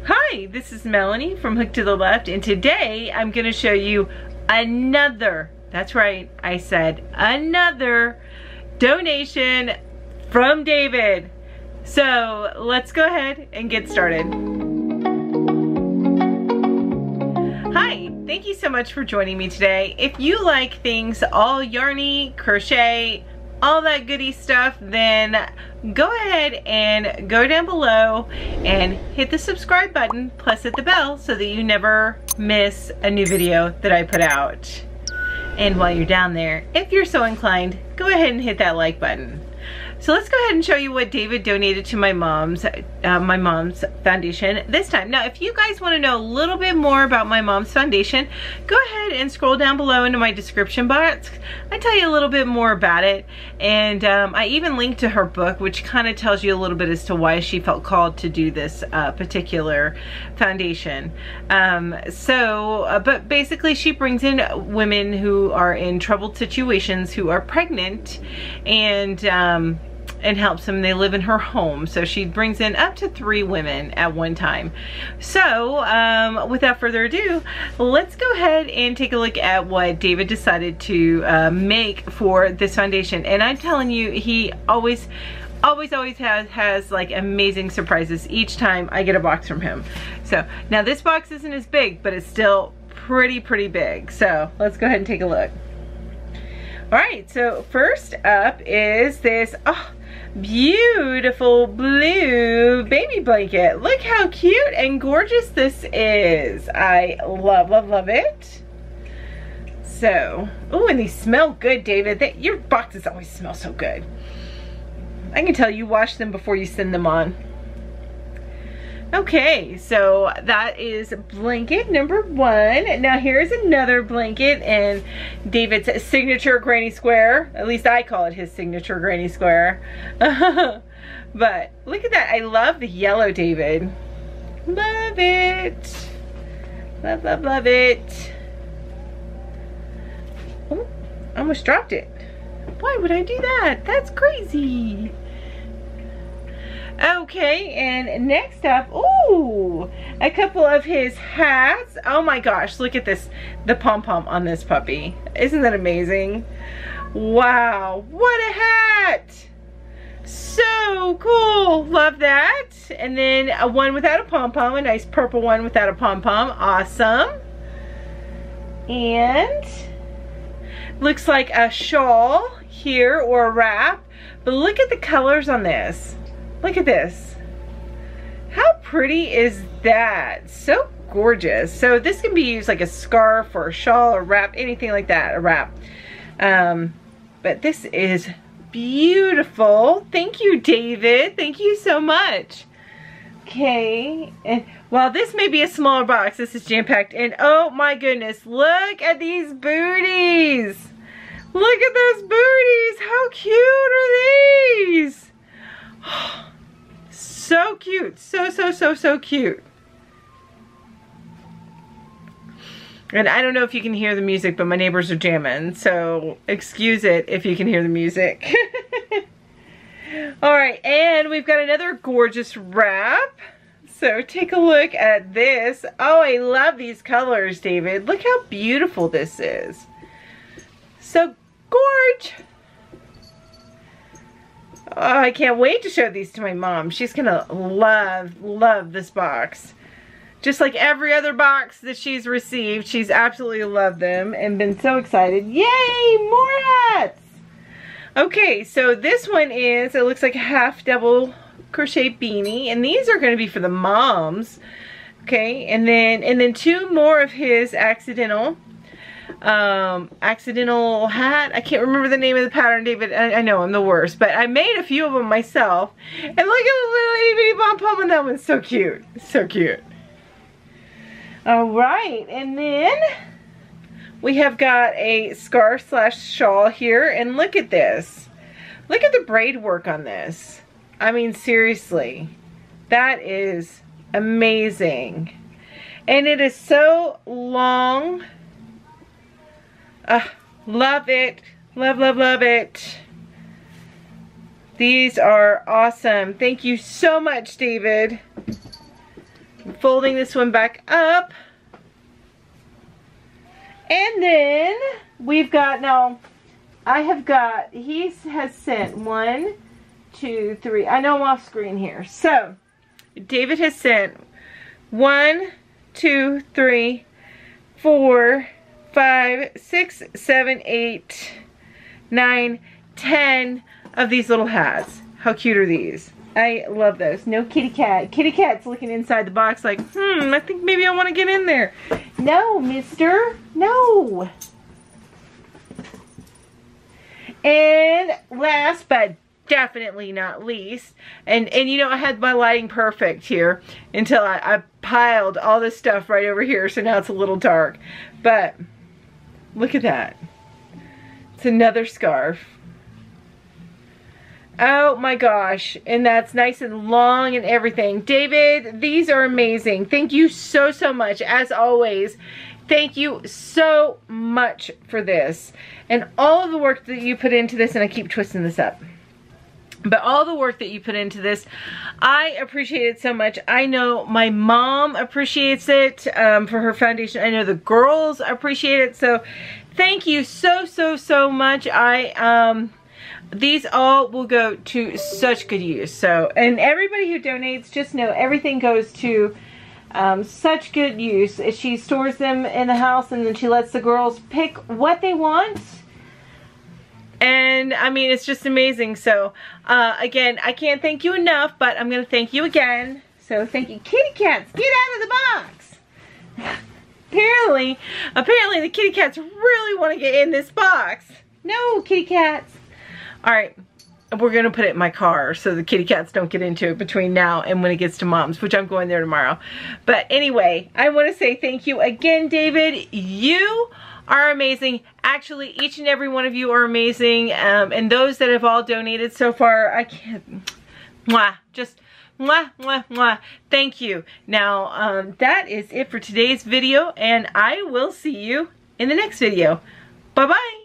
Hi, this is Melanie from Hook to the Left, and today I'm going to show you another, that's right, I said another donation from David. So let's go ahead and get started. Hi, thank you so much for joining me today. If you like things all yarny, crochet, all that goody stuff, then go ahead and go down below and hit the subscribe button, plus hit the bell so that you never miss a new video that I put out. And while you're down there, if you're so inclined, go ahead and hit that like button. So let's go ahead and show you what David donated to my mom's foundation this time. Now, if you guys want to know a little bit more about my mom's foundation, go ahead and scroll down below into my description box. I tell you a little bit more about it, and I even linked to her book, which kind of tells you a little bit as to why she felt called to do this particular foundation. But basically she brings in women who are in troubled situations, who are pregnant, and helps them. They live in her home, so she brings in up to 3 women at one time. So without further ado, let's go ahead and take a look at what David decided to make for this foundation. And I'm telling you, he always has like amazing surprises each time I get a box from him. So now this box isn't as big, but it's still pretty big. So let's go ahead and take a look. All right, so first up is this beautiful blue baby blanket. Look how cute and gorgeous this is. I love it. So, oh, and these smell good, David. Your boxes always smell so good. I can tell you wash them before you send them on. Okay, so that is blanket number 1. Now here's another blanket in David's signature granny square. At least I call it his signature granny square. But look at that. I love the yellow, David. Love it. Love it. Oh, I almost dropped it. Why would I do that? That's crazy. Okay, and next up, ooh, a couple of his hats. Oh my gosh, look at this, the pom-pom on this puppy. Isn't that amazing? Wow, what a hat! So cool, love that. And then a one without a pom-pom, a nice purple one without a pom-pom, awesome. And looks like a shawl here or a wrap, but look at the colors on this. Look at this. How pretty is that? So gorgeous. So this can be used like a scarf or a shawl or wrap, anything like that, a wrap. But this is beautiful. Thank you, David. Thank you so much. Okay, and while this may be a smaller box, this is jam-packed. And oh my goodness, look at these booties. Look at those booties. How cute are these? So cute, so cute. And I don't know if you can hear the music, but my neighbors are jamming, so excuse it if you can hear the music. All right, and we've got another gorgeous wrap. So take a look at this. Oh, I love these colors, David. Look how beautiful this is. So gorgeous. Oh, I can't wait to show these to my mom. She's gonna love this box. Just like every other box that she's received, she's absolutely loved them and been so excited. Yay, more hats! Okay, so this one is, it looks like a half double crochet beanie, and these are gonna be for the moms. Okay, and then 2 more of his accidental hat. I can't remember the name of the pattern, David. I know I'm the worst, but I made a few of them myself. And look at the little itty bitty pom-pom on that one. So cute. So cute. Alright, and then we have got a scarf slash shawl here, and look at this. Look at the braid work on this. I mean, seriously. That is amazing. And it is so long. Love it. Love it. These are awesome. Thank you so much, David, folding this one back up. And then we've got, now I have got, he has sent 1, 2, 3, I know I'm off screen here. So David has sent 1, 2, 3, 4, 5, 6, 7, 8, 9, 10 of these little hats. How cute are these? I love those. No kitty cat. Kitty cat's looking inside the box like, I think maybe I want to get in there. No, mister. No. And last but definitely not least, and you know, I had my lighting perfect here until I piled all this stuff right over here, so now it's a little dark. But look at that. It's another scarf. Oh my gosh, and that's nice and long and everything. David, these are amazing. Thank you so much. As always, thank you so much for this and all of the work that you put into this. And I keep twisting this up, but all the work that you put into this, I appreciate it so much. I know my mom appreciates it for her foundation. I know the girls appreciate it. So thank you so much. These all will go to such good use. So, and everybody who donates, just know everything goes to such good use. She stores them in the house, and then she lets the girls pick what they want. And I mean, it's just amazing. So again, I can't thank you enough, but I'm gonna thank you again. So thank you. Kitty cats, get out of the box. Apparently the kitty cats really want to get in this box. No, kitty cats. All right, we're gonna put it in my car so the kitty cats don't get into it between now and when it gets to Mom's, which I'm going there tomorrow. But anyway, I want to say thank you again, David. You are amazing. Actually, each and every one of you are amazing. And those that have all donated so far, I can't, just mwah. Thank you. Now, that is it for today's video, and I will see you in the next video. Bye-bye.